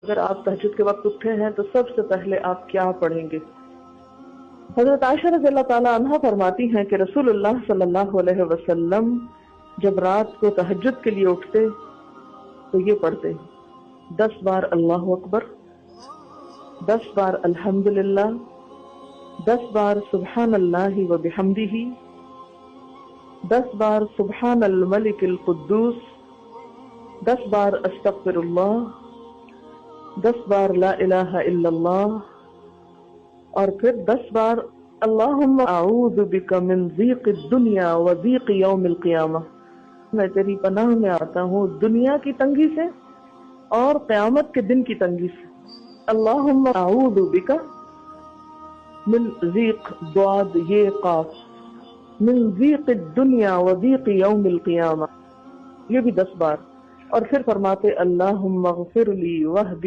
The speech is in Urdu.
اگر آپ تہجد کے وقت اٹھے ہیں تو سب سے پہلے آپ کیا پڑھیں گے؟ حضرت عائشہ رضی اللہ تعالی عنہا فرماتی ہیں کہ رسول اللہ صلی اللہ علیہ وسلم جب رات کو تہجد کے لیے اٹھتے تو یہ پڑھتے 10 بار اللہ اکبر، 10 بار الحمدللہ، 10 بار سبحان اللہ و بحمدہ، 10 بار سبحان الملک القدوس، 10 بار استغفر اللہ، 10 بار لا الہ الا اللہ، اور پھر 10 بار اللہم اعوذ بک من ضیق الدنیا و ضیق یوم القیامہ، میں تیری پناہ میں آتا ہوں دنیا کی تنگی سے اور قیامت کے دن کی تنگی سے۔ اللہم اعوذ بک من ضیق ضاد یہ قاف، من ضیق الدنیا و ضیق یوم القیامہ، یہ بھی 10 بار، اور پھر فرماتے اللہم اغفر لی واہدنی